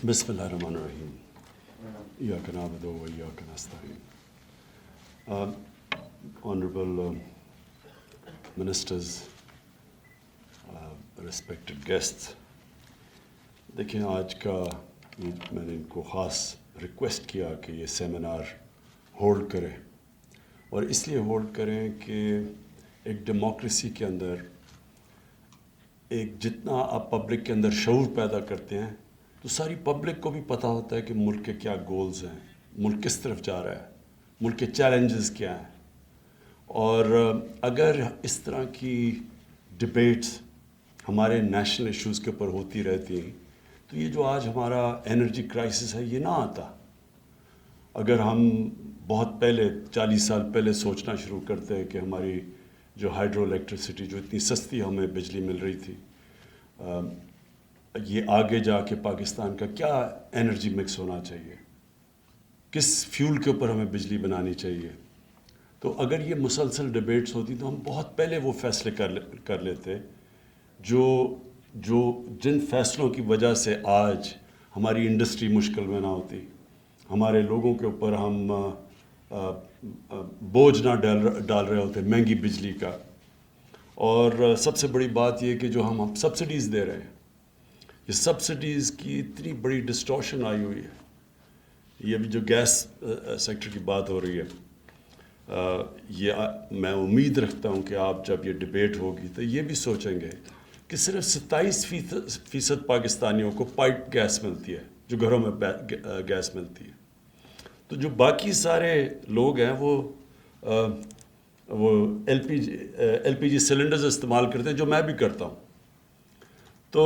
Bismillahirrahmanirrahim. Iyyaka na'budu wa iyyaka nasta'in. Honorable ministers, respected guests, دیکھیں آج کا میں نے ان کو خاص ریکویسٹ کیا کہ یہ سیمینار ہولڈ کریں، اور اس لیے ہولڈ کریں کہ ایک ڈیموکریسی کے اندر ایک جتنا آپ پبلک کے اندر شعور پیدا کرتے ہیں تو ساری پبلک کو بھی پتہ ہوتا ہے کہ ملک کے کیا گولز ہیں، ملک کس طرف جا رہا ہے، ملک کے چیلنجز کیا ہیں. اور اگر اس طرح کی ڈبیٹس ہمارے نیشنل ایشوز کے اوپر ہوتی رہتی ہیں تو یہ جو آج ہمارا انرجی کرائسس ہے یہ نہ آتا. اگر ہم بہت پہلے 40 سال پہلے سوچنا شروع کرتے ہیں کہ ہماری جو ہائیڈرو الیکٹریسٹی جو اتنی سستی ہمیں بجلی مل رہی تھی، یہ آگے جا کے پاکستان کا کیا انرجی مکس ہونا چاہیے، کس فیول کے اوپر ہمیں بجلی بنانی چاہیے، تو اگر یہ مسلسل ڈیبیٹس ہوتی تو ہم بہت پہلے وہ فیصلے کر لیتے جو جن فیصلوں کی وجہ سے آج ہماری انڈسٹری مشکل میں نہ ہوتی، ہمارے لوگوں کے اوپر ہم بوجھ نہ ڈال رہے ہوتے مہنگی بجلی کا. اور سب سے بڑی بات یہ کہ جو ہم سبسڈیز دے رہے ہیں، یہ سبسڈیز کی اتنی بڑی ڈسٹورشن آئی ہوئی ہے. یہ ابھی جو گیس سیکٹر کی بات ہو رہی ہے، یہ میں امید رکھتا ہوں کہ آپ جب یہ ڈیبیٹ ہوگی تو یہ بھی سوچیں گے کہ صرف 27% پاکستانیوں کو پائپ گیس ملتی ہے، جو گھروں میں گیس ملتی ہے. تو جو باقی سارے لوگ ہیں وہ ایل پی جی سلنڈرز استعمال کرتے ہیں، جو میں بھی کرتا ہوں. تو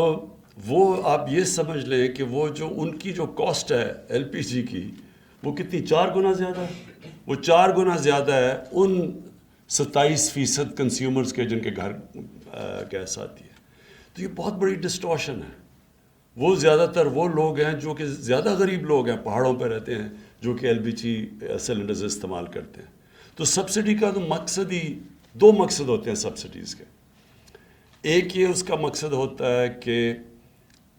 وہ آپ یہ سمجھ لیں کہ وہ جو ان کی جو کاسٹ ہے ایل پی جی کی، وہ کتنی 4 گنا زیادہ ہے. وہ 4 گنا زیادہ ہے ان 27% کنزیومرز کے جن کے گھر گیس آتی ہے. تو یہ بہت بڑی ڈسٹورشن ہے. وہ زیادہ تر وہ لوگ ہیں جو کہ زیادہ غریب لوگ ہیں، پہاڑوں پہ رہتے ہیں، جو کہ ایل پی جی سلنڈرز استعمال کرتے ہیں. تو سبسڈی کا تو مقصد ہی 2 مقصد ہوتے ہیں سبسڈیز کے. ایک یہ اس کا مقصد ہوتا ہے کہ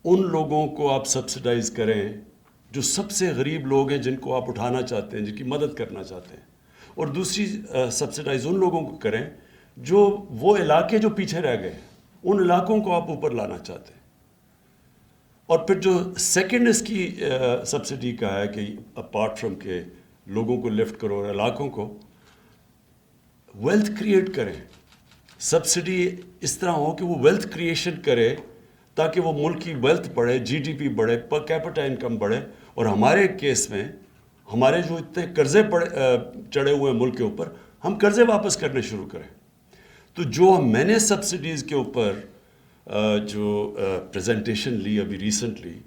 ان لوگوں کو آپ سبسڈائز کریں جو سب سے غریب لوگ ہیں، جن کو آپ اٹھانا چاہتے ہیں، جن کی مدد کرنا چاہتے ہیں. اور دوسری سبسڈائز ان لوگوں کو کریں جو وہ علاقے جو پیچھے رہ گئے ہیں، ان علاقوں کو آپ اوپر لانا چاہتے ہیں. اور پھر جو سیکنڈ اس کی سبسڈی کا ہے کہ اپارٹ فرام کہ لوگوں کو لفٹ کرو اور علاقوں کو ویلتھ کریٹ کریں. سبسڈی اس طرح ہو کہ وہ ویلتھ کریشن کرے تاکہ وہ ملک کی ویلتھ بڑھے، جی ڈی پی بڑھے، پر کیپٹا انکم بڑھے. اور ہمارے کیس میں ہمارے جو اتنے قرضے چڑھے ہوئے ہیں ملک کے اوپر، ہم قرضے واپس کرنے شروع کریں. تو جو میں نے سبسڈیز کے اوپر جو پریزنٹیشن لی ابھی ریسنٹلی،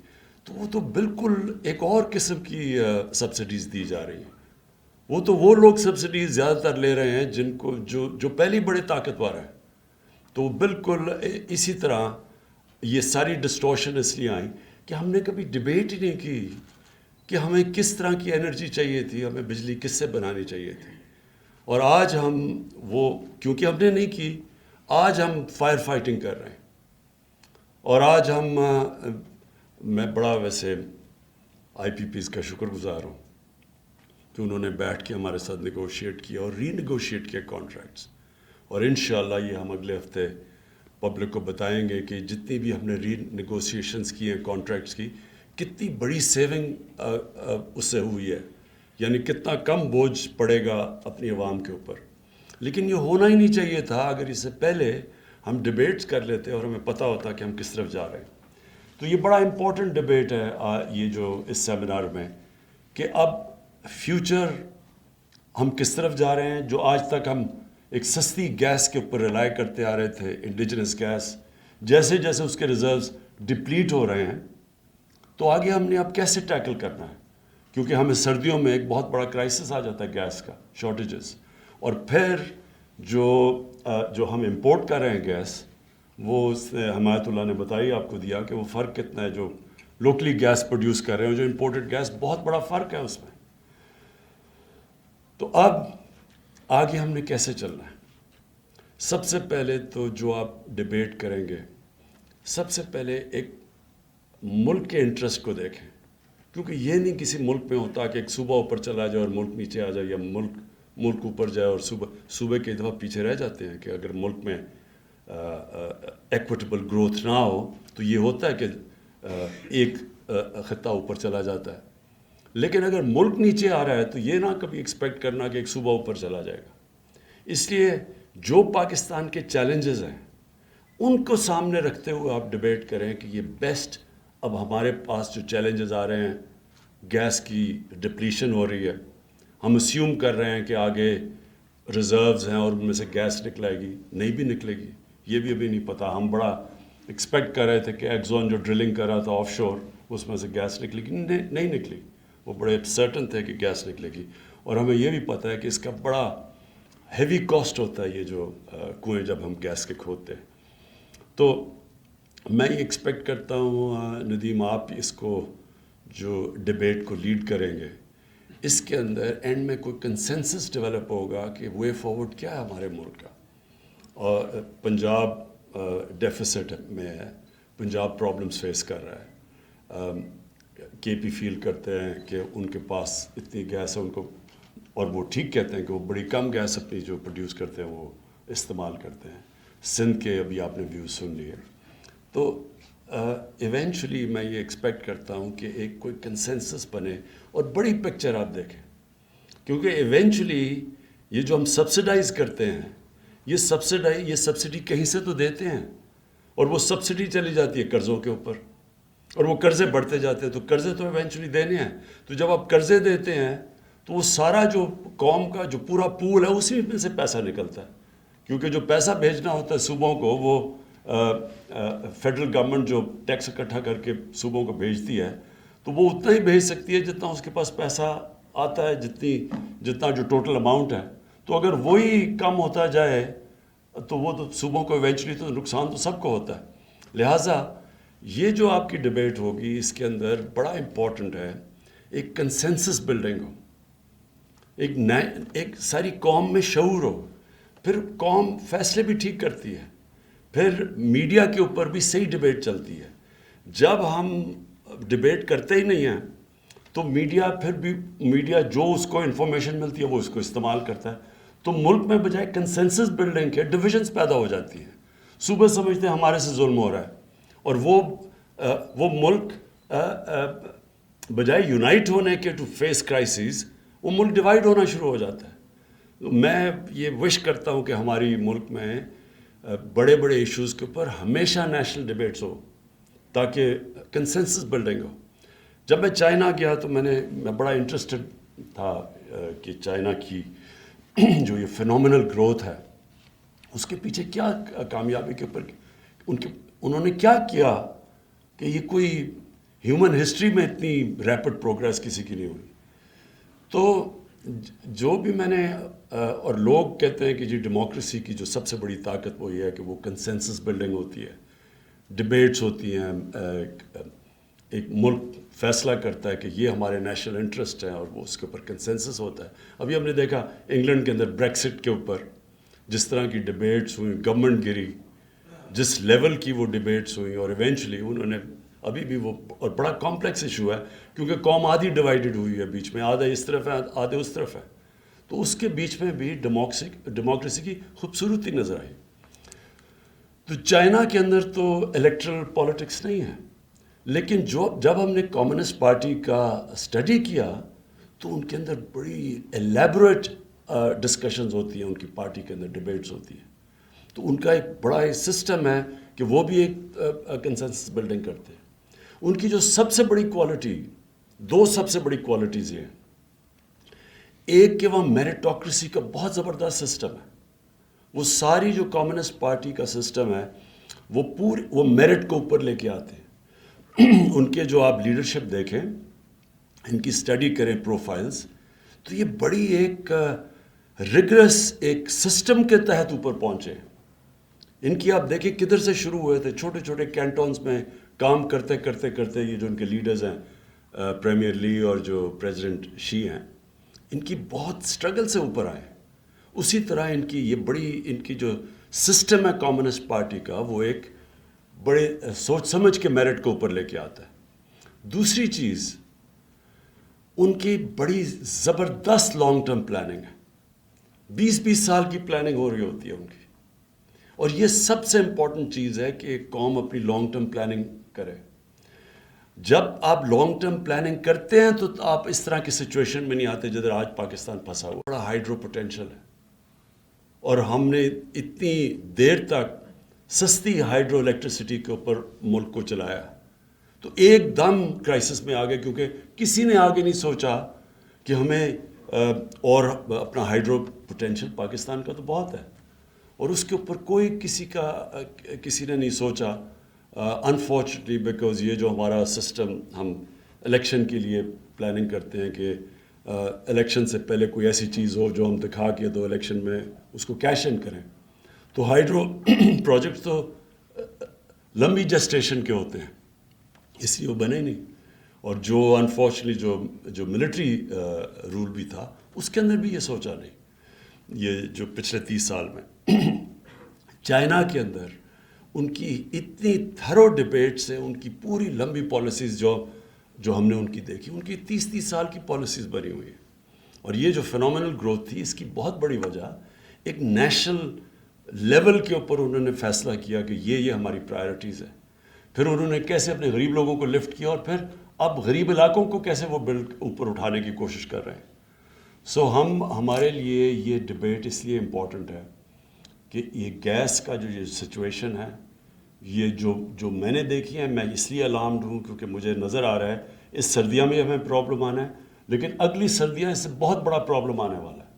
تو وہ تو بالکل ایک اور قسم کی سبسڈیز دی جا رہی ہیں. وہ لوگ سبسڈیز زیادہ تر لے رہے ہیں جن کو جو پہلی بڑے طاقتور ہیں. تو بالکل اسی طرح یہ ساری ڈسٹورشن اس لیے آئیں کہ ہم نے کبھی ڈبیٹ ہی نہیں کی کہ ہمیں کس طرح کی انرجی چاہیے تھی، ہمیں بجلی کس سے بنانی چاہیے تھی. اور آج ہم وہ کیونکہ ہم نے نہیں کی، آج ہم فائر فائٹنگ کر رہے ہیں. اور آج میں بڑا ویسے آئی پی پیز کا شکر گزار ہوں کہ انہوں نے بیٹھ کے ہمارے ساتھ نیگوشیٹ کیا اور ری نیگوشیٹ کیا کانٹریکٹس. اور انشاءاللہ یہ ہم اگلے ہفتے پبلک کو بتائیں گے کہ جتنی بھی ہم نے ری نیگوسیشنز کی ہیں کانٹریکٹس کی، کتنی بڑی سیونگ اس سے ہوئی ہے، یعنی کتنا کم بوجھ پڑے گا اپنی عوام کے اوپر. لیکن یہ ہونا ہی نہیں چاہیے تھا اگر اس سے پہلے ہم ڈیبیٹس کر لیتے اور ہمیں پتہ ہوتا کہ ہم کس طرف جا رہے ہیں. تو یہ بڑا امپورٹنٹ ڈیبیٹ ہے یہ جو اس سیمینار میں، کہ اب فیوچر ہم کس طرف جا رہے ہیں. جو آج تک ہم ایک سستی گیس کے اوپر ریلائی کرتے آ رہے تھے، انڈیجنس گیس، جیسے جیسے اس کے ریزروز ڈپلیٹ ہو رہے ہیں، تو آگے ہم نے اب کیسے ٹیکل کرنا ہے. کیونکہ ہمیں سردیوں میں ایک بہت بڑا کرائسس آ جاتا ہے گیس کا، شارٹیجز. اور پھر جو ہم امپورٹ کر رہے ہیں گیس، وہ حمایت اللہ نے بتائی آپ کو دیا کہ وہ فرق کتنا ہے جو لوکلی گیس پروڈیوس کر رہے ہیں اور جو امپورٹڈ گیس، بہت بڑا فرق ہے اس میں. تو اب آگے ہم نے کیسے چلنا ہے؟ سب سے پہلے تو جو آپ ڈیبیٹ کریں گے، سب سے پہلے ایک ملک کے انٹرسٹ کو دیکھیں. کیونکہ یہ نہیں کسی ملک میں ہوتا کہ ایک صوبہ اوپر چلا جائے اور ملک نیچے آ جائے، یا ملک اوپر جائے اور صوبے کئی دفعہ پیچھے رہ جاتے ہیں، کہ اگر ملک میں ایکویٹیبل گروتھ نہ ہو تو یہ ہوتا ہے کہ ایک خطہ اوپر چلا جاتا ہے. لیکن اگر ملک نیچے آ رہا ہے تو یہ نہ کبھی ایکسپیکٹ کرنا کہ ایک صوبہ اوپر چلا جائے گا. اس لیے جو پاکستان کے چیلنجز ہیں ان کو سامنے رکھتے ہوئے آپ ڈبیٹ کریں کہ یہ بیسٹ. اب ہمارے پاس جو چیلنجز آ رہے ہیں، گیس کی ڈپلیشن ہو رہی ہے، ہم اسیوم کر رہے ہیں کہ آگے ریزروز ہیں اور ان میں سے گیس نکلے گی، نہیں بھی نکلے گی، یہ بھی ابھی نہیں پتہ. ہم بڑا ایکسپیکٹ کر رہے تھے کہ ایکزون جو ڈرلنگ کر رہا تھا آف شور، اس میں سے گیس نکلے گی، نہیں نکلی. وہ بڑے سرٹن تھے کہ گیس نکلے گی، اور ہمیں یہ بھی پتہ ہے کہ اس کا بڑا ہیوی کاسٹ ہوتا ہے یہ جو کنویں جب ہم گیس کے کھودتے ہیں. تو میں یہ ایکسپیکٹ کرتا ہوں ندیم، آپ اس کو جو ڈبیٹ کو لیڈ کریں گے، اس کے اندر اینڈ میں کوئی کنسنسس ڈیولپ ہوگا کہ وے فارورڈ کیا ہے ہمارے ملک کا. اور پنجاب ڈیفیسٹ میں ہے، پنجاب پرابلمس فیس کر رہا ہے. کے پی فیل کرتے ہیں کہ ان کے پاس اتنی گیس ہے ان کو، اور وہ ٹھیک کہتے ہیں کہ وہ بڑی کم گیس اپنی جو پروڈیوس کرتے ہیں وہ استعمال کرتے ہیں. سندھ کے ابھی آپ نے ویوز سن لیے. تو ایونچولی میں یہ ایکسپیکٹ کرتا ہوں کہ ایک کوئی کنسنسس بنے اور بڑی پکچر آپ دیکھیں، کیونکہ ایونچولی یہ جو ہم سبسڈائز کرتے ہیں، یہ سبسڈی کہیں سے تو دیتے ہیں، اور وہ سبسڈی چلی جاتی ہے قرضوں کے اوپر، اور وہ قرضے بڑھتے جاتے ہیں. تو قرضے تو ایونچولی دینے ہیں. تو جب آپ قرضے دیتے ہیں تو وہ سارا جو قوم کا جو پورا پول ہے اسی میں سے پیسہ نکلتا ہے، کیونکہ جو پیسہ بھیجنا ہوتا ہے صوبوں کو، وہ فیڈرل گورنمنٹ جو ٹیکس اکٹھا کر کے صوبوں کو بھیجتی ہے، تو وہ اتنا ہی بھیج سکتی ہے جتنا اس کے پاس پیسہ آتا ہے، جتنا جو ٹوٹل اماؤنٹ ہے. تو اگر وہی کم ہوتا جائے تو وہ تو صوبوں کو ایونچولی تو نقصان تو سب کو ہوتا ہے. لہٰذا یہ جو آپ کی ڈبیٹ ہوگی اس کے اندر بڑا امپورٹنٹ ہے ایک کنسنسس بلڈنگ ہو، ایک ساری قوم میں شعور ہو. پھر قوم فیصلے بھی ٹھیک کرتی ہے، پھر میڈیا کے اوپر بھی صحیح ڈبیٹ چلتی ہے. جب ہم ڈبیٹ کرتے ہی نہیں ہیں تو میڈیا جو اس کو انفارمیشن ملتی ہے وہ اس کو استعمال کرتا ہے. تو ملک میں بجائے کنسنسس بلڈنگ کے ڈویژنس پیدا ہو جاتی ہیں. صوبے سمجھتے ہیں ہمارے سے ظلم ہو رہا ہے، اور وہ ملک بجائے یونائٹ ہونے کے ٹو فیس کرائسز، وہ ملک ڈیوائیڈ ہونا شروع ہو جاتا ہے. میں یہ وش کرتا ہوں کہ ہماری ملک میں بڑے بڑے ایشوز کے اوپر ہمیشہ نیشنل ڈیبیٹس ہو تاکہ کنسنسس بلڈنگ ہو. جب میں چائنا گیا تو میں بڑا انٹرسٹڈ تھا کہ چائنا کی جو یہ فینومینل گروتھ ہے اس کے پیچھے کیا کامیابی کے اوپر انہوں نے کیا کیا کہ یہ کوئی ہیومن ہسٹری میں اتنی ریپڈ پروگریس کسی کی نہیں ہوئی. تو جو بھی میں نے اور لوگ کہتے ہیں کہ جی ڈیموکریسی کی جو سب سے بڑی طاقت وہ یہ ہے کہ وہ کنسنسس بلڈنگ ہوتی ہے، ڈبیٹس ہوتی ہیں، ایک ملک فیصلہ کرتا ہے کہ یہ ہمارے نیشنل انٹرسٹ ہیں اور وہ اس کے اوپر کنسنسس ہوتا ہے. ابھی ہم نے دیکھا انگلینڈ کے اندر بریکسٹ کے اوپر جس طرح کی ڈبیٹس ہوئیں، گورنمنٹ گری، جس لیول کی وہ ڈبیٹس ہوئیں، اور ایونچولی انہوں نے ابھی بھی وہ، اور بڑا کمپلیکس ایشو ہے کیونکہ قوم آدھی ڈیوائیڈڈ ہوئی ہے، بیچ میں آدھے اس طرف ہے آدھے اس طرف ہے. تو اس کے بیچ میں بھی ڈیموکریسی کی خوبصورتی نظر آئی. تو چائنا کے اندر تو الیکٹرل پالیٹکس نہیں ہے، لیکن جب ہم نے کمیونسٹ پارٹی کا اسٹڈی کیا تو ان کے اندر بڑی ایلیبوریٹ ڈسکشنز ہوتی ہیں، ان کی پارٹی کے اندر ڈبیٹس ہوتی ہیں. تو ان کا ایک بڑا سسٹم ہے کہ وہ بھی ایک کنسنسس بلڈنگ کرتے ہیں. ان کی جو سب سے بڑی کوالٹی، دو سب سے بڑی کوالٹیز یہ ہیں. ایک کہ وہ میریٹوکریسی کا بہت زبردست سسٹم ہے. وہ ساری جو کمیونسٹ پارٹی کا سسٹم ہے وہ میرٹ کو اوپر لے کے آتے ہیں. ان کے جو آپ لیڈرشپ دیکھیں، ان کی اسٹڈی کریں پروفائلز، تو یہ بڑی ایک ریگرس ایک سسٹم کے تحت اوپر پہنچے. ان کی آپ دیکھیں کدھر سے شروع ہوئے تھے، چھوٹے چھوٹے کینٹونز میں کام کرتے کرتے کرتے یہ جو ان کے لیڈرز ہیں پریمیئر لی اور جو پریزیڈنٹ شی ہیں، ان کی بہت سٹرگل سے اوپر آئے. اسی طرح ان کی یہ بڑی ان کی جو سسٹم ہے کمیونسٹ پارٹی کا، وہ ایک بڑے سوچ سمجھ کے میرٹ کو اوپر لے کے آتا ہے. دوسری چیز ان کی بڑی زبردست لانگ ٹرم پلاننگ ہے. 20 سال کی پلاننگ ہو رہی ہوتی ہے ان کی. اور یہ سب سے امپورٹنٹ چیز ہے کہ ایک قوم اپنی لانگ ٹرم پلاننگ کرے. جب آپ لانگ ٹرم پلاننگ کرتے ہیں تو آپ اس طرح کی سچویشن میں نہیں آتے جدھر آج پاکستان پھنسا ہوا. بڑا ہائیڈرو پوٹینشیل ہے اور ہم نے اتنی دیر تک سستی ہائیڈرو الیکٹریسٹی کے اوپر ملک کو چلایا تو ایک دم کرائسس میں آ گئے کیونکہ کسی نے آگے نہیں سوچا کہ ہمیں اور اپنا ہائیڈرو پوٹینشیل پاکستان کا تو بہت ہے اور اس کے اوپر کوئی کسی نے نہیں سوچا. انفارچونیٹلی بیکاز یہ جو ہمارا سسٹم ہم الیکشن کے لیے پلاننگ کرتے ہیں کہ الیکشن سے پہلے کوئی ایسی چیز ہو جو ہم دکھا کے تو الیکشن میں اس کو کیش ان کریں. تو ہائیڈرو پروجیکٹ تو لمبی جسٹیشن کے ہوتے ہیں اس لیے وہ بنے نہیں. اور جو انفارچونیٹلی جو ملٹری رول بھی تھا اس کے اندر بھی یہ سوچا نہیں. یہ جو پچھلے 30 سال میں چائنا کے اندر ان کی اتنی تھرو ڈبیٹ سے ان کی پوری لمبی پالیسیز جو ہم نے ان کی دیکھی ان کی 30 سال کی پالیسیز بنی ہوئی ہیں. اور یہ جو فینومینل گروتھ تھی اس کی بہت بڑی وجہ ایک نیشنل لیول کے اوپر انہوں نے فیصلہ کیا کہ یہ ہماری پرائرٹیز ہے. پھر انہوں نے کیسے اپنے غریب لوگوں کو لفٹ کیا اور پھر اب غریب علاقوں کو کیسے وہ بلڈ اوپر اٹھانے کی کوشش کر رہے ہیں. سو ہمارے لیے یہ ڈبیٹ اس لیے امپورٹنٹ ہے کہ یہ گیس کا جو یہ سچویشن ہے یہ جو میں نے دیکھی ہے میں اس لیے الارمڈ ہوں کیونکہ مجھے نظر آ رہا ہے اس سردیاں میں ہمیں پرابلم آنا ہے لیکن اگلی سردیاں اس سے بہت بڑا پرابلم آنے والا ہے.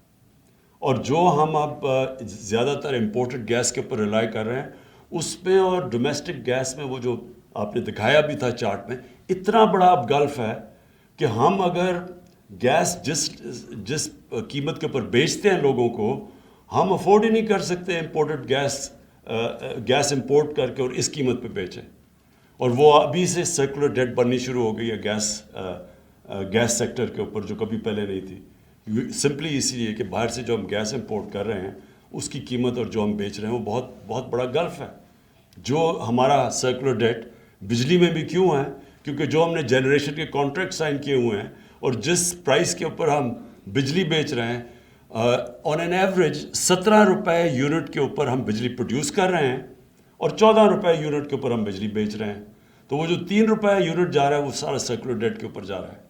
اور جو ہم اب زیادہ تر امپورٹڈ گیس کے اوپر ریلائی کر رہے ہیں اس میں اور ڈومیسٹک گیس میں وہ جو آپ نے دکھایا بھی تھا چارٹ میں اتنا بڑا اب گلف ہے کہ ہم اگر گیس جس قیمت کے اوپر بیچتے ہیں لوگوں کو ہم افورڈ ہی نہیں کر سکتے امپورٹڈ گیس امپورٹ کر کے اور اس قیمت پہ بیچیں. اور وہ ابھی سے سرکولر ڈیٹ بننی شروع ہو گئی ہے گیس سیکٹر کے اوپر جو کبھی پہلے نہیں تھی. سمپلی اسی لیے کہ باہر سے جو ہم گیس امپورٹ کر رہے ہیں اس کی قیمت اور جو ہم بیچ رہے ہیں وہ بہت بہت بڑا گلف ہے. جو ہمارا سرکولر ڈیٹ بجلی میں بھی کیوں ہے کیونکہ جو ہم نے جنریشن کے کانٹریکٹ سائن کیے ہوئے ہیں اور جس پرائس کے اوپر ہم بجلی بیچ رہے ہیں آن این ایوریج 17 روپے یونٹ کے اوپر ہم بجلی پروڈیوس کر رہے ہیں اور 14 روپے یونٹ کے اوپر ہم بجلی بیچ رہے ہیں. تو وہ جو 3 روپے یونٹ جا رہا ہے وہ سارا سرکولر ڈیٹ کے اوپر جا رہا ہے.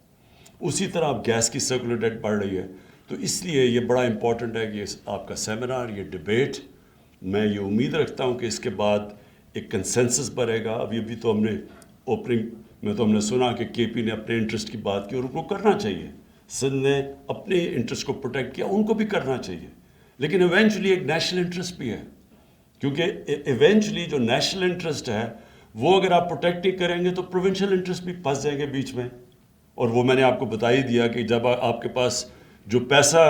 اسی طرح اب گیس کی سرکولر ڈیٹ بڑھ رہی ہے. تو اس لیے یہ بڑا امپورٹنٹ ہے کہ آپ کا سیمینار یہ ڈبیٹ میں یہ امید رکھتا ہوں کہ اس کے بعد ایک کنسنسس بنے گا. ابھی تو ہم نے اوپننگ میں تو ہم نے سنا کہ کے پی نے اپنے انٹرسٹ کی بات کی اور ان کو کرنا چاہیے. سندھ نے اپنے انٹرسٹ کو پروٹیکٹ کیا ان کو بھی کرنا چاہیے لیکن ایونچولی ایک نیشنل انٹرسٹ بھی ہے کیونکہ ایونچولی جو نیشنل انٹرسٹ ہے وہ اگر آپ پروٹیکٹ نہیں کریں گے تو پروونشل انٹرسٹ بھی پھنس جائیں گے بیچ میں. اور وہ میں نے آپ کو بتا ہی دیا کہ جب آپ کے پاس جو پیسہ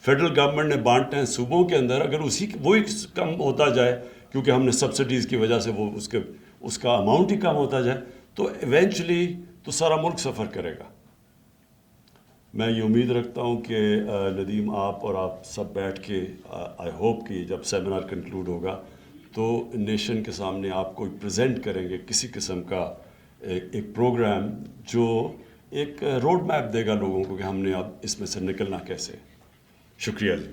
فیڈرل گورنمنٹ نے بانٹنا ہے صوبوں کے اندر اگر وہی کم ہوتا جائے کیونکہ ہم نے سبسڈیز کی وجہ سے وہ اس کا اماؤنٹ ہی کم ہوتا جائے تو ایونچولی تو سارا ملک سفر کرے گا. میں یہ امید رکھتا ہوں کہ ندیم آپ اور آپ سب بیٹھ کے آئی ہوپ کہ جب سیمینار کنکلوڈ ہوگا تو نیشن کے سامنے آپ کو پریزنٹ کریں گے کسی قسم کا ایک پروگرام جو ایک روڈ میپ دے گا لوگوں کو کہ ہم نے اب اس میں سے نکلنا کیسے. شکریہ جی.